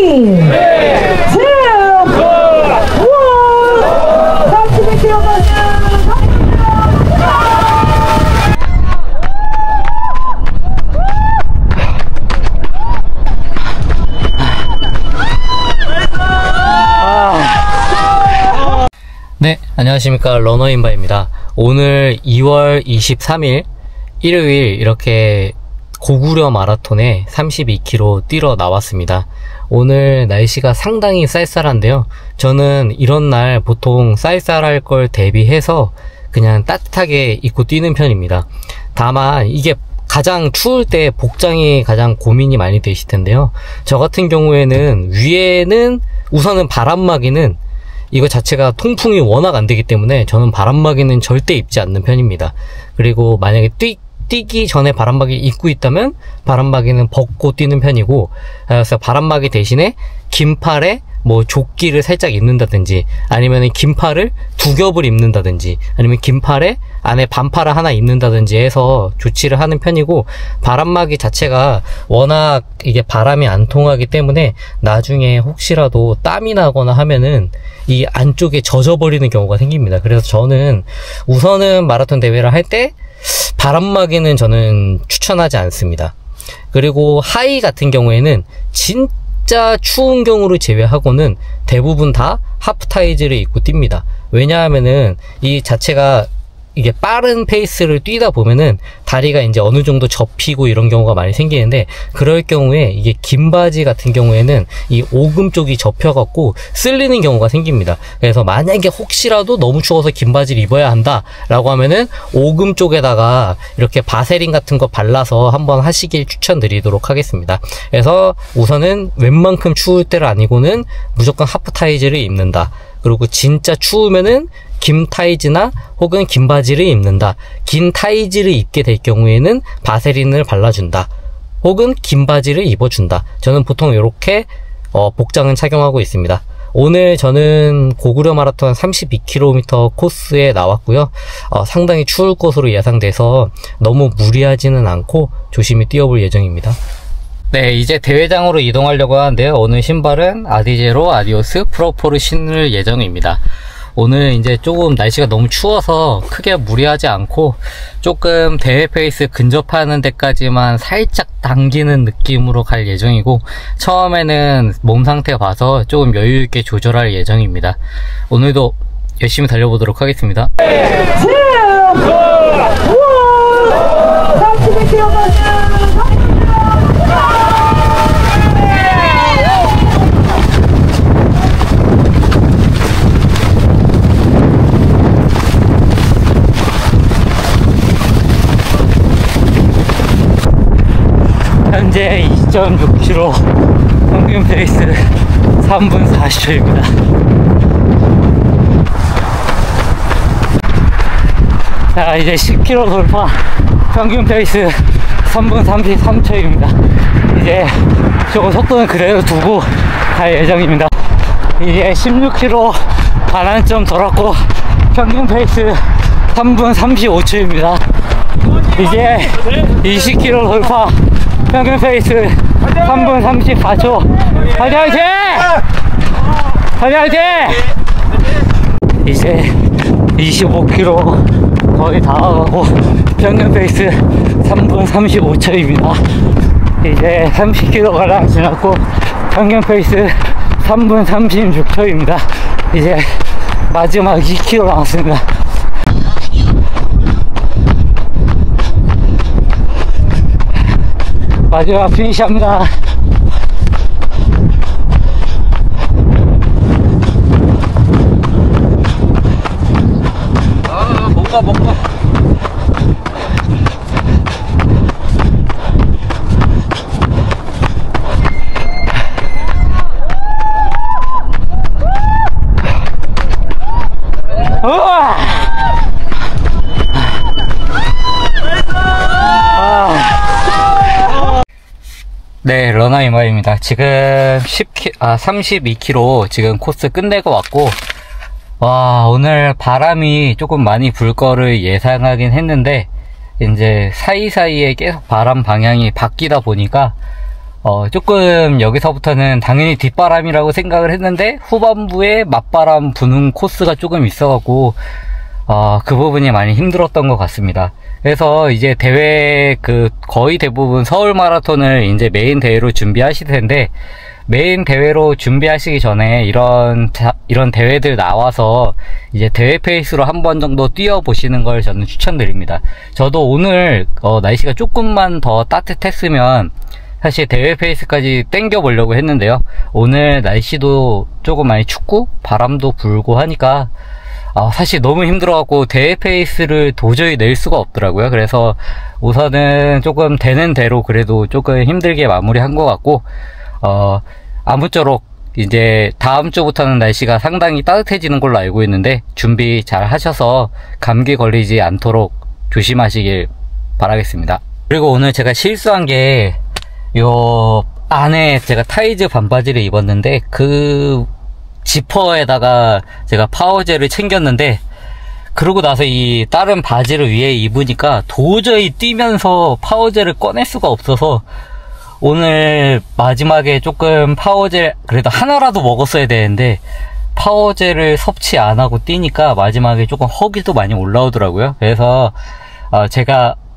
2, 1. 30km 네, 안녕하십니까. 러너인바입니다. 오늘 2월 23일 일요일 이렇게 고구려 마라톤에 32km 뛰러 나왔습니다. 오늘 날씨가 상당히 쌀쌀한데요. 저는 이런 날 보통 쌀쌀할 걸 대비해서 그냥 따뜻하게 입고 뛰는 편입니다. 다만 이게 가장 추울 때 복장이 가장 고민이 많이 되실 텐데요. 저 같은 경우에는 위에는 우선은 바람막이는 이거 자체가 통풍이 워낙 안 되기 때문에 저는 바람막이는 절대 입지 않는 편입니다. 그리고 만약에 뛰기 전에 바람막이 입고 있다면 바람막이는 벗고 뛰는 편이고, 그래서 바람막이 대신에 긴팔에 뭐 조끼를 살짝 입는다든지, 아니면 긴팔을 두 겹을 입는다든지, 아니면 긴팔에 안에 반팔을 하나 입는다든지 해서 조치를 하는 편이고, 바람막이 자체가 워낙 이게 바람이 안 통하기 때문에 나중에 혹시라도 땀이 나거나 하면은 이 안쪽에 젖어버리는 경우가 생깁니다. 그래서 저는 우선은 마라톤 대회를 할 때 바람막이는 저는 추천하지 않습니다. 그리고 하의 같은 경우에는 진짜 추운 경우를 제외하고는 대부분 다 하프타이즈를 입고 뜁니다. 왜냐하면은 이 자체가 이게 빠른 페이스를 뛰다 보면은 다리가 이제 어느 정도 접히고 이런 경우가 많이 생기는데, 그럴 경우에 이게 긴 바지 같은 경우에는 이 오금 쪽이 접혀갖고 쓸리는 경우가 생깁니다. 그래서 만약에 혹시라도 너무 추워서 긴 바지를 입어야 한다 라고 하면은 오금 쪽에다가 이렇게 바세린 같은 거 발라서 한번 하시길 추천드리도록 하겠습니다. 그래서 우선은 웬만큼 추울 때를 아니고는 무조건 하프타이즈를 입는다. 그리고 진짜 추우면은 긴 타이즈나 혹은 긴 바지를 입는다. 긴 타이즈를 입게 될 경우에는 바세린을 발라준다. 혹은 긴 바지를 입어준다. 저는 보통 이렇게 복장은 착용하고 있습니다. 오늘 저는 고구려 마라톤 32km 코스에 나왔고요. 상당히 추울 것으로 예상돼서 너무 무리하지는 않고 조심히 뛰어볼 예정입니다. 네, 이제 대회장으로 이동하려고 하는데요. 오늘 신발은 아디제로 아디오스 프로4를 신을 예정입니다. 오늘 이제 조금 날씨가 너무 추워서 크게 무리하지 않고 조금 대회 페이스 근접하는 데까지만 살짝 당기는 느낌으로 갈 예정이고, 처음에는 몸 상태 봐서 조금 여유있게 조절할 예정입니다. 오늘도 열심히 달려보도록 하겠습니다. 현재 2.6km, 평균 페이스 3분 40초입니다. 자, 이제 10km 돌파, 평균 페이스 3분 33초입니다. 이제 조금 속도는 그대로 두고 갈 예정입니다. 이제 16km 반환점 돌았고 평균 페이스 3분 35초입니다. 이제 20km 돌파, 평균 페이스 3분 34초. 화이팅! 화이팅! 화이팅! 이제 25km 거의 다 와가고 평균 페이스 3분 35초입니다. 이제 30km가량 지났고 평균 페이스 3분 36초입니다. 이제 마지막 2km 남았습니다. 마지막 피니시합니다. 뭔가 네, 러너이마입니다. 지금 32km 지금 코스 끝내고 왔고, 와, 오늘 바람이 조금 많이 불 거를 예상하긴 했는데, 이제 사이사이에 계속 바람 방향이 바뀌다 보니까, 조금 여기서부터는 당연히 뒷바람이라고 생각을 했는데 후반부에 맞바람 부는 코스가 조금 있어갖고 그 부분이 많이 힘들었던 것 같습니다. 그래서 이제 대회 거의 대부분 서울 마라톤을 이제 메인 대회로 준비하실 텐데, 메인 대회로 준비하시기 전에 이런 대회들 나와서 이제 대회 페이스로 한 번 정도 뛰어보시는 걸 저는 추천드립니다. 저도 오늘 날씨가 조금만 더 따뜻했으면 사실 대회 페이스까지 땡겨 보려고 했는데요. 오늘 날씨도 조금 많이 춥고 바람도 불고 하니까 사실 너무 힘들어갖고 대회 페이스를 도저히 낼 수가 없더라고요. 그래서 우선은 조금 되는 대로 그래도 조금 힘들게 마무리한 것 같고, 아무쪼록 이제 다음 주부터는 날씨가 상당히 따뜻해지는 걸로 알고 있는데 준비 잘 하셔서 감기 걸리지 않도록 조심하시길 바라겠습니다. 그리고 오늘 제가 실수한 게, 요 안에 제가 타이즈 반바지를 입었는데 그 지퍼에다가 제가 파워젤을 챙겼는데, 그러고 나서 이 다른 바지를 위에 입으니까 도저히 뛰면서 파워젤을 꺼낼 수가 없어서 오늘 마지막에 조금 파워젤 그래도 하나라도 먹었어야 되는데 파워젤을 섭취 안 하고 뛰니까 마지막에 조금 허기도 많이 올라오더라고요. 그래서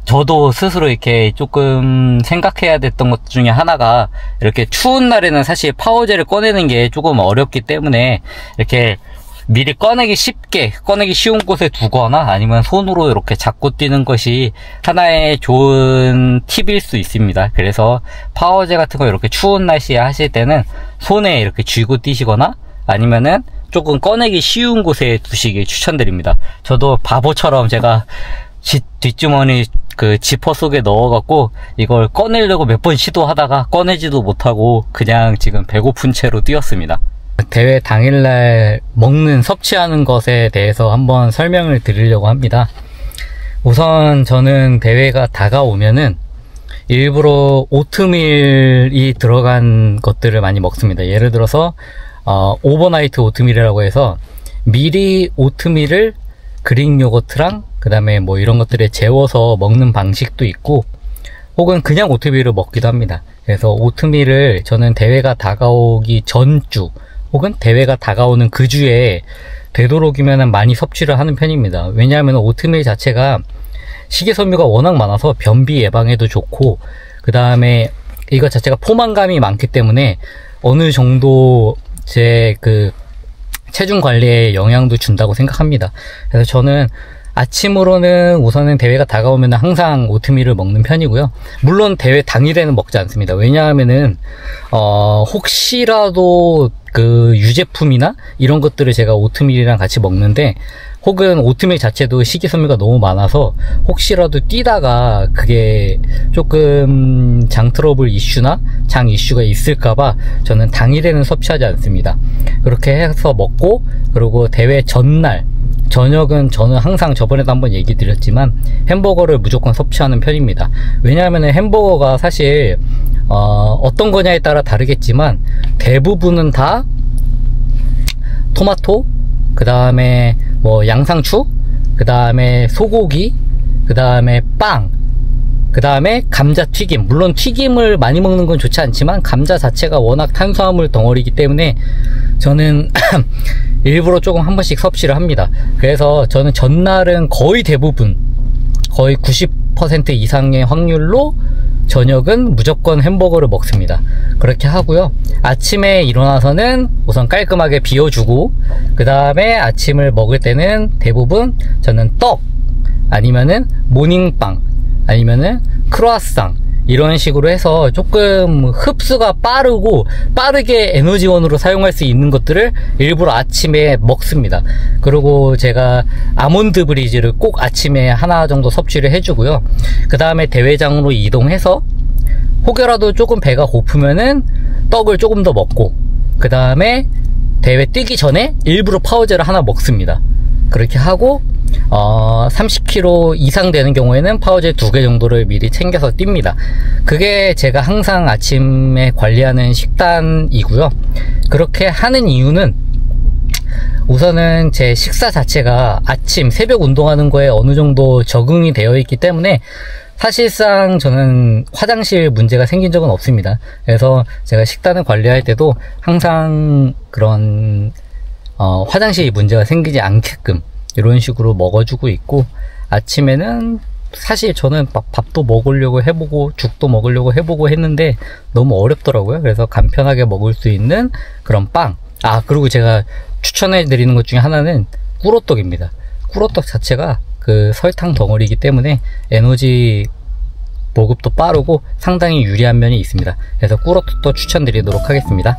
저도 스스로 이렇게 조금 생각해야 됐던 것 중에 하나가, 이렇게 추운 날에는 사실 파워젤을 꺼내는 게 조금 어렵기 때문에 이렇게 미리 꺼내기 쉬운 곳에 두거나 아니면 손으로 이렇게 잡고 뛰는 것이 하나의 좋은 팁일 수 있습니다. 그래서 파워젤 같은 거 이렇게 추운 날씨에 하실 때는 손에 이렇게 쥐고 뛰시거나 아니면은 조금 꺼내기 쉬운 곳에 두시길 추천드립니다. 저도 바보처럼 제가 뒷주머니 지퍼 속에 넣어갖고 이걸 꺼내려고 몇 번 시도하다가 꺼내지도 못하고 그냥 지금 배고픈 채로 뛰었습니다. 대회 당일날 섭취하는 것에 대해서 한번 설명을 드리려고 합니다. 우선 저는 대회가 다가오면은 일부러 오트밀이 들어간 것들을 많이 먹습니다. 예를 들어서 오버나이트 오트밀이라고 해서 미리 오트밀을 그릭 요거트랑 그 다음에 뭐 이런 것들에 재워서 먹는 방식도 있고, 혹은 그냥 오트밀을 먹기도 합니다. 그래서 오트밀을 저는 대회가 다가오기 전주 혹은 대회가 다가오는 그 주에 되도록이면 많이 섭취를 하는 편입니다. 왜냐하면 오트밀 자체가 식이섬유가 워낙 많아서 변비 예방에도 좋고, 그 다음에 이거 자체가 포만감이 많기 때문에 어느 정도 제 체중 관리에 영향도 준다고 생각합니다. 그래서 저는 아침으로는 우선은 대회가 다가오면 항상 오트밀을 먹는 편이고요. 물론 대회 당일에는 먹지 않습니다. 왜냐하면은 혹시라도 유제품이나 이런 것들을 제가 오트밀이랑 같이 먹는데, 혹은 오트밀 자체도 식이섬유가 너무 많아서 혹시라도 뛰다가 그게 조금 장 트러블 이슈나 장 이슈가 있을까봐 저는 당일에는 섭취하지 않습니다. 그렇게 해서 먹고, 그리고 대회 전날 저녁은 저는 항상 저번에도 한번 얘기 드렸지만 햄버거를 무조건 섭취하는 편입니다. 왜냐하면 햄버거가 사실 어떤 거냐에 따라 다르겠지만 대부분은 다 토마토, 그 다음에 뭐 양상추, 그 다음에 소고기, 그 다음에 빵, 그 다음에 감자튀김. 물론 튀김을 많이 먹는 건 좋지 않지만 감자 자체가 워낙 탄수화물 덩어리이기 때문에 저는 일부러 조금 한 번씩 섭취를 합니다. 그래서 저는 전날은 거의 대부분 거의 90% 이상의 확률로 저녁은 무조건 햄버거를 먹습니다. 그렇게 하고요. 아침에 일어나서는 우선 깔끔하게 비워주고, 그 다음에 아침을 먹을 때는 대부분 저는 떡, 아니면은 모닝빵, 아니면은 크로아상, 이런 식으로 해서 조금 흡수가 빠르고 빠르게 에너지원으로 사용할 수 있는 것들을 일부러 아침에 먹습니다. 그리고 제가 아몬드 브리즈를 꼭 아침에 하나 정도 섭취를 해주고요. 그 다음에 대회장으로 이동해서 혹여라도 조금 배가 고프면은 떡을 조금 더 먹고, 그 다음에 대회 뛰기 전에 일부러 파워젤을 하나 먹습니다. 그렇게 하고 30km 이상 되는 경우에는 파워젤 2개 정도를 미리 챙겨서 뜁니다. 그게 제가 항상 아침에 관리하는 식단이고요. 그렇게 하는 이유는 우선은 제 식사 자체가 아침 새벽 운동하는 거에 어느 정도 적응이 되어 있기 때문에 사실상 저는 화장실 문제가 생긴 적은 없습니다. 그래서 제가 식단을 관리할 때도 항상 그런 화장실 문제가 생기지 않게끔 이런 식으로 먹어주고 있고, 아침에는 사실 저는 밥도 먹으려고 해보고 죽도 먹으려고 해보고 했는데 너무 어렵더라고요. 그래서 간편하게 먹을 수 있는 그런 빵, 그리고 제가 추천해 드리는 것 중에 하나는 꿀호떡입니다. 꿀호떡 자체가 그 설탕 덩어리이기 때문에 에너지 보급도 빠르고 상당히 유리한 면이 있습니다. 그래서 꿀호떡도 추천드리도록 하겠습니다.